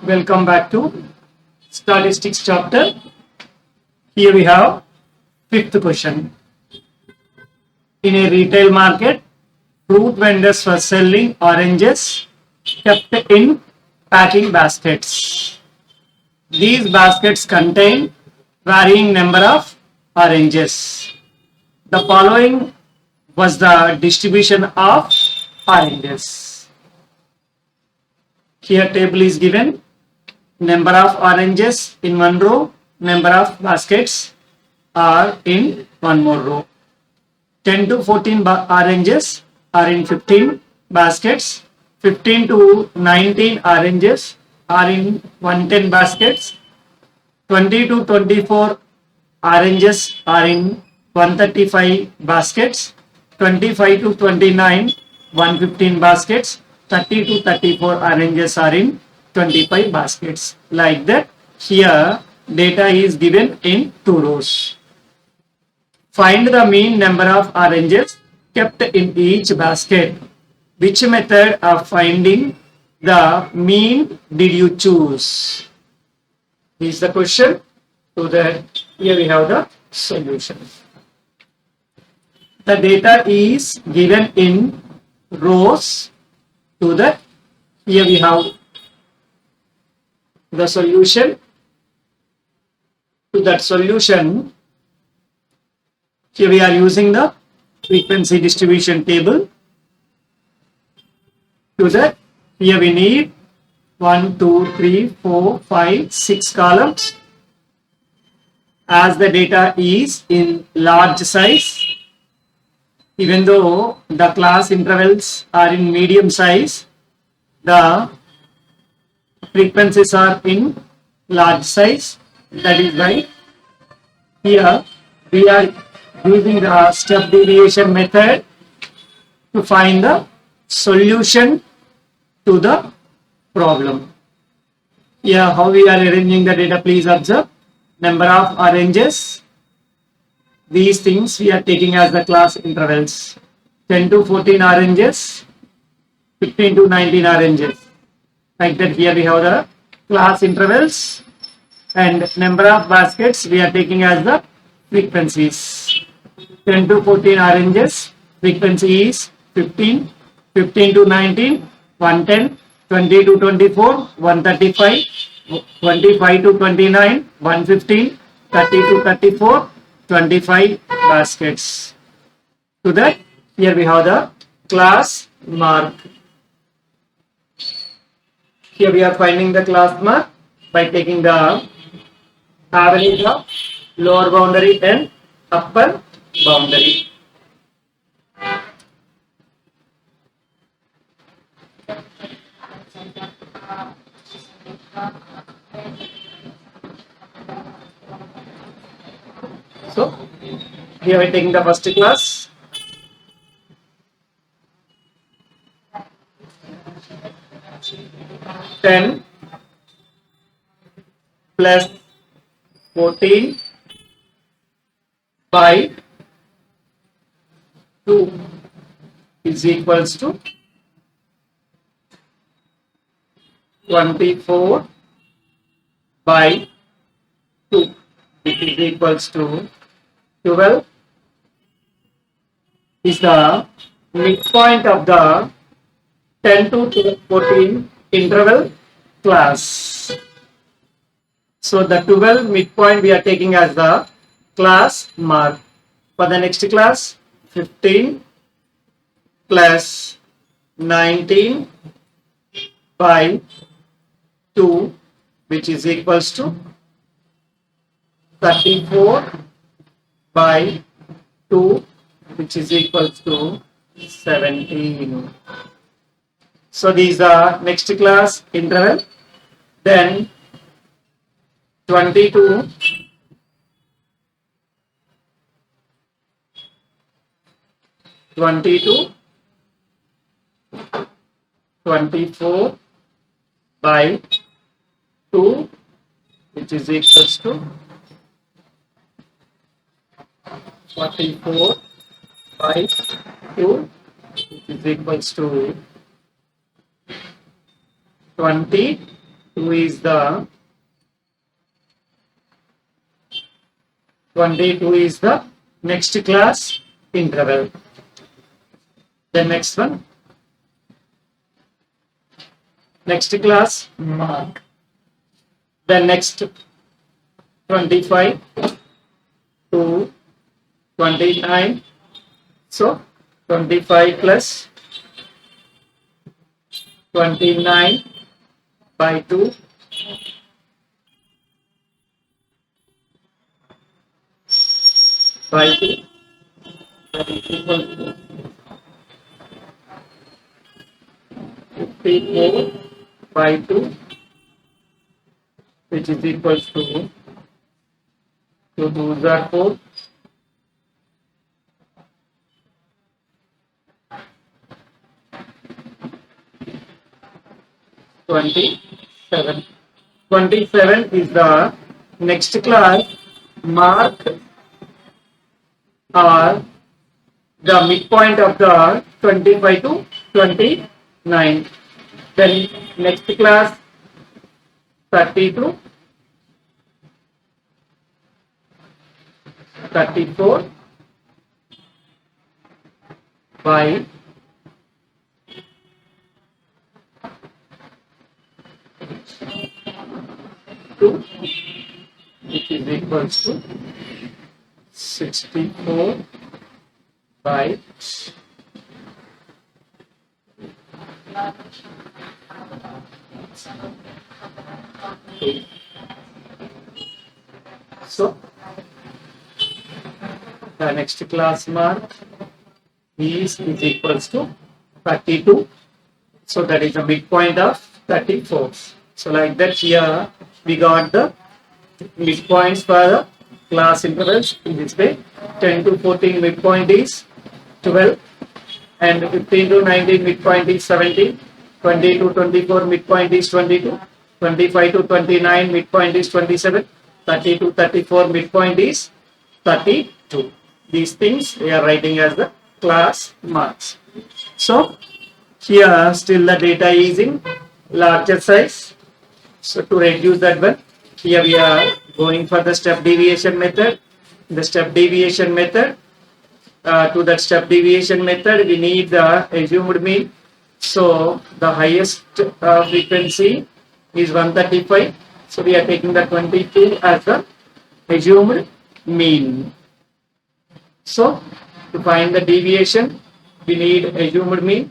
Welcome back to Statistics chapter. Here we have fifth question. In a retail market, fruit vendors were selling oranges kept in packing baskets. These baskets contain varying number of oranges. The following was the distribution of oranges. Here table is given. Number of oranges in one row, number of baskets are in one more row. 10 to 14 oranges are in 15 baskets. 15 to 19 oranges are in 110 baskets. 20 to 24 oranges are in 135 baskets. 25 to 29, 115 baskets. 30 to 34 oranges are in 25 baskets. Like that, here data is given in two rows. Find the mean number of oranges kept in each basket. Which method of finding the mean did you choose? This is the question. So that here we have the solution. The data is given in rows. To that, here we have the solution. To that solution, here we are using the frequency distribution table. To that, here we need 1, 2, 3, 4, 5, 6 columns. As the data is in large size, even though the class intervals are in medium size, the frequencies are in large size. That is why here we are using the step deviation method to find the solution to the problem. Here how we are arranging the data, please observe. Number of oranges, these things we are taking as the class intervals. 10 to 14 oranges, 15 to 19 oranges. Like that, here we have the class intervals, and number of baskets we are taking as the frequencies. 10 to 14 oranges, frequency is 15, 15 to 19, 110, 20 to 24, 135, 25 to 29, 115, 30 to 34, 25 baskets. To that, here we have the class mark. Here we are finding the class mark by taking the average of lower boundary and upper boundary. So, here we are taking the first class. Ten plus 14 by 2 is equals to 24 by 2, which is equals to 12, is the midpoint of the 10 to 14 interval class. So the 12 midpoint we are taking as the class mark. For the next class, 15 plus 19 by 2, which is equals to 34 by 2, which is equals to 17. So these are next class interval. Then 22 24 by 2, which is equals to 44 by 2, which is equals to 20 2 is the 22 is the next class interval. The next one, next class mark. The next 25 to 29. So 25 plus 29 by 2 by 2 that is equal to 54 by 2, which is equal to 2 2s are 4, 27. 27 is the next class mark or the midpoint of the 25 to 29. Then next class 30 to 34 by 2, which is equal to 64 by 2. So the next class mark is equals to 32. So that is the midpoint of 34. So like that here we got the midpoints for the class intervals in this way. 10 to 14 midpoint is 12 and 15 to 19 midpoint is 17. 20 to 24 midpoint is 22. 25 to 29 midpoint is 27. 30 to 34 midpoint is 32. These things we are writing as the class marks. So here still the data is in larger size. So to reduce that one, here we are going for the step deviation method. The step deviation method, to that step deviation method we need the assumed mean. So the highest frequency is 135. So we are taking the 22 as the assumed mean. So to find the deviation we need assumed mean.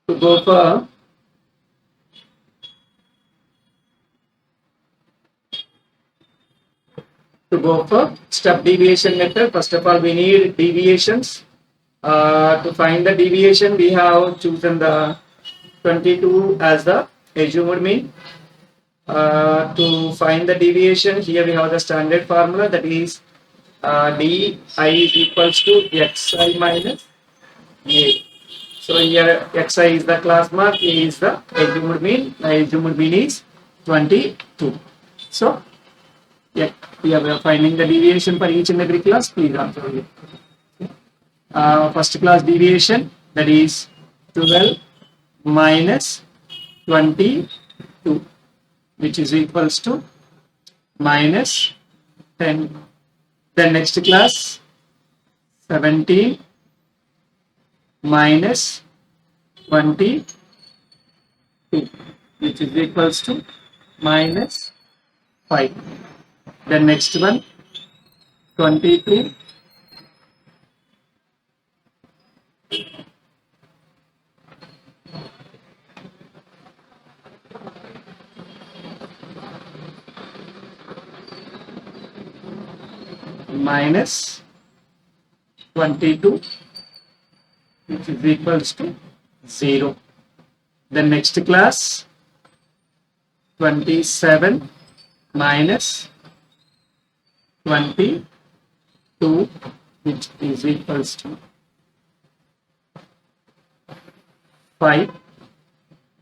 To go for step deviation method, first of all we need deviations. To find the deviation we have chosen the 22 as the assumed mean. To find the deviation, here we have the standard formula, that is di is equals to xi minus a. So here xi is the class mark, a is the assumed mean. The assumed mean is 22. So yeah, we are finding the deviation for each and every class. Please answer here. First class deviation, that is 12 minus 22, which is equals to minus 10. Then next class 17 minus 22, which is equals to minus 5. The next one 22 minus 22, which is equals to 0. The next class 27 minus 22, which is equals to 5.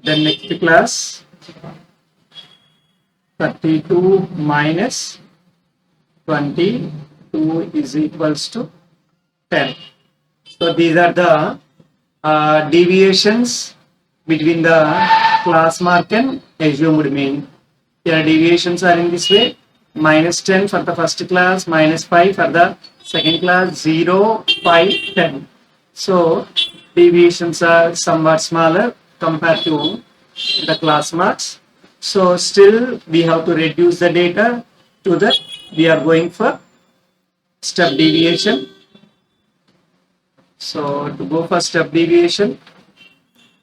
The next class 32 minus 22 is equals to 10. So these are the deviations between the class mark and assumed mean. Here deviations are in this way: -10 for the first class, -5 for the second class, 0, 5, 10. So deviations are somewhat smaller compared to the class marks. So still we have to reduce the data to that. We are going for step deviation. So to go for step deviation,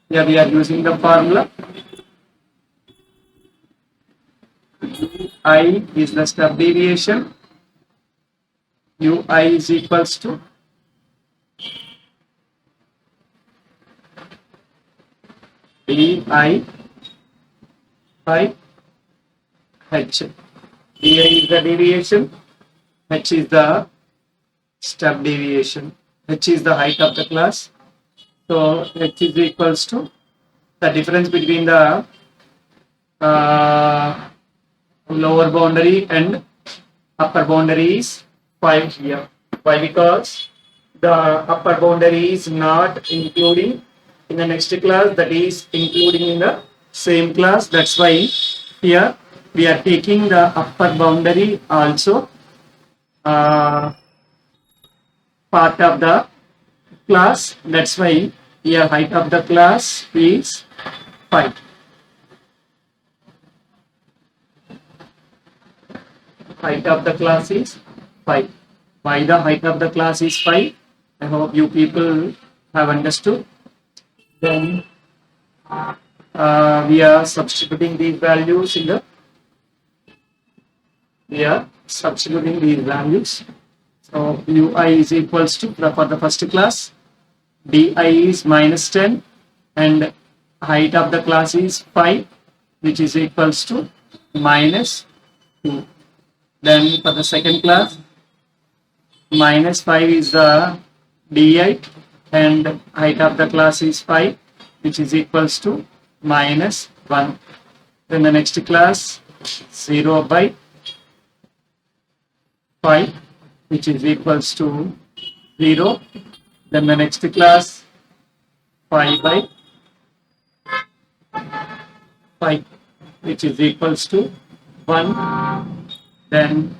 here we are using the formula. I is the step deviation. Ui is equals to di by h. Di is the deviation. H is the step deviation. H is the height of the class. So h is equals to the difference between the lower boundary and upper boundary is 5 here. Why? Because the upper boundary is not including in the next class, that is including in the same class. That's why here we are taking the upper boundary also part of the class. That's why here height of the class is 5. Height of the class is 5. Why the height of the class is 5? I hope you people have understood. Then we are substituting these values in the So ui is equals to for the first class, di is -10 and height of the class is 5, which is equals to -2. Then for the second class, -5 is the di and height of the class is 5, which is equals to -1. Then the next class, 0 by 5, which is equals to 0. Then the next class, 5 by 5, which is equals to 1. Then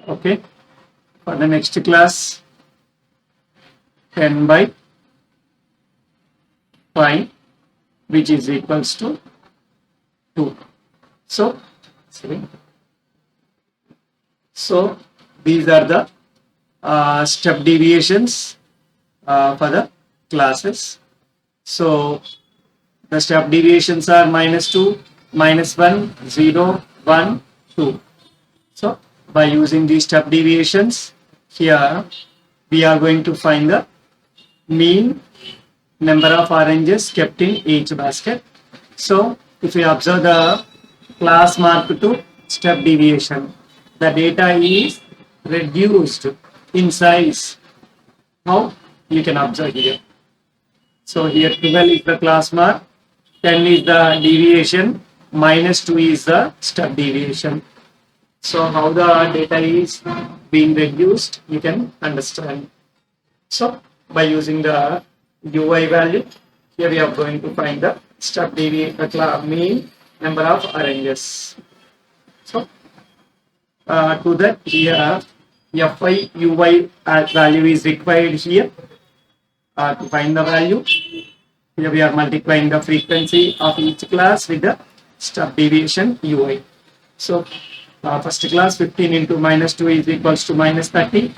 okay, for the next class, 10 by 5, which is equals to 2. So these are the step deviations for the classes. So the step deviations are -2, -1, 0, 1, 2. So by using these step deviations, here we are going to find the mean number of oranges kept in each basket. So if we observe the class mark to step deviation, the data is reduced in size. How? You can observe here. So here 12 is the class mark, 10 is the deviation, -2 is the step deviation. So how the data is being reduced, you can understand. So by using the ui value, here we are going to find the step deviation mean number of oranges. So to that, here fi ui value is required here to find the value. Here we are multiplying the frequency of each class with the step deviation ui. So first class, 15 into -2 is equals to -30.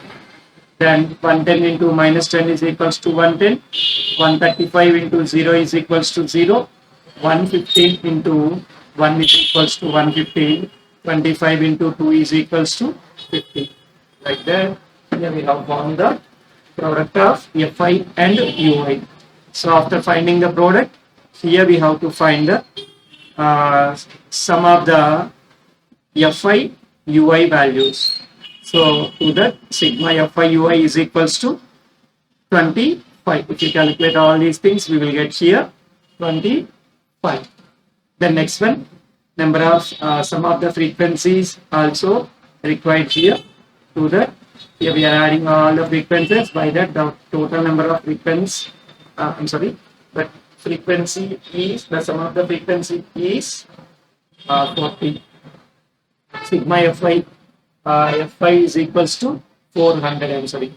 Then 110 into -10 is equals to 110. 135 into 0 is equals to 0. 115 into 1 is equals to 115. 25 into 2 is equals to 50. Like that, here we have found the product of fi and ui. So after finding the product, here we have to find the sum of the fi ui values. So to that, sigma fi ui is equals to 25. If you calculate all these things, we will get here 25. The next one, number of some of the frequencies also required here. To that, here we are adding all the frequencies. By that, the total number of frequencies, I'm sorry, but frequency is, the sum of the frequency is 40. Sigma fi fi is equals to 400. I'm sorry.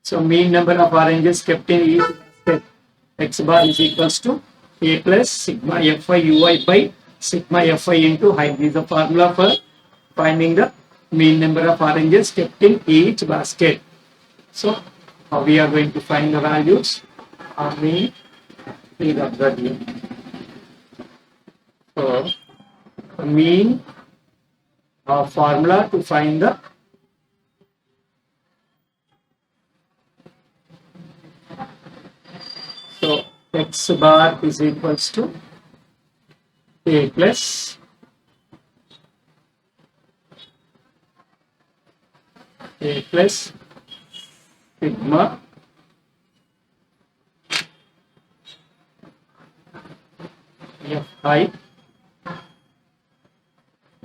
So mean number of oranges kept in each basket, x bar is equals to a plus sigma fi ui by sigma fi into height. This is the formula for finding the mean number of oranges kept in each basket. So how we are going to find the values of mean, please observe here. So mean formula to find the so x bar is equals to a plus sigma fi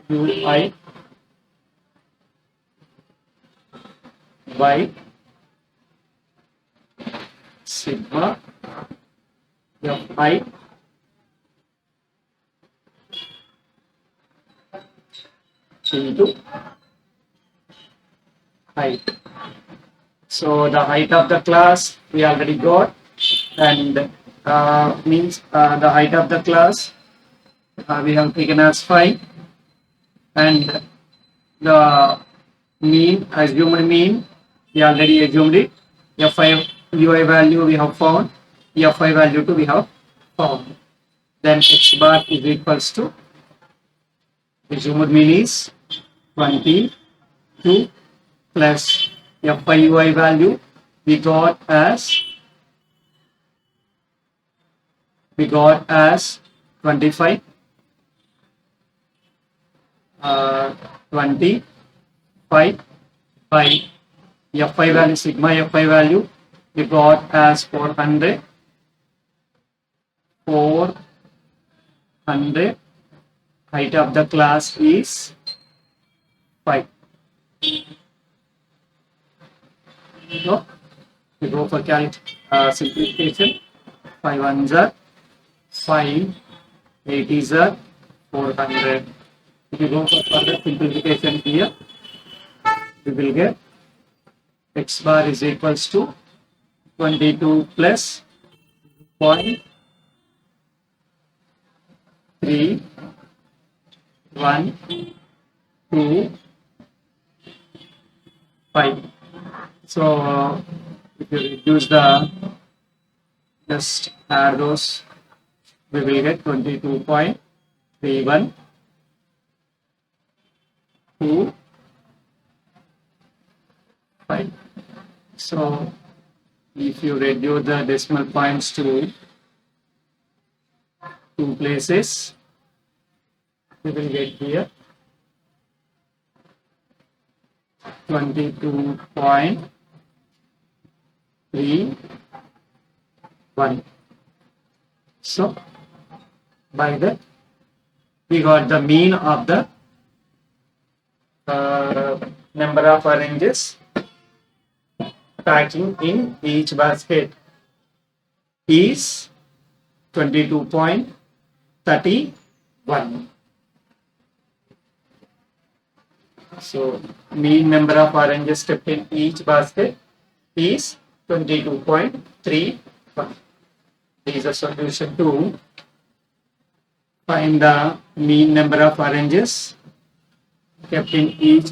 ui by sigma fi into height. So the height of the class we already got, and means the height of the class we have taken as 5, and the mean, assumed mean, we already assumed it. Fi ui value we have found, fi value too we have found. Then x bar is equals to, assumed mean is 22 plus fi ui value we got as 25, 25 by fi value, sigma fi value we got as 400, height of the class is 5. So we go for simplification. 5 ones are 5, 8 is 400. If you go for further simplification here, we will get x bar is equals to 22 plus 0.312.5. So if you reduce the, just add those, we will get 22.312.5. So if you reduce the decimal points to 2 places, we will get here 22.31. So by that we got the mean of the number of oranges packing in each basket is 22.31. So mean number of oranges kept in each basket is 22.31. This is a solution to find the mean number of oranges kept in each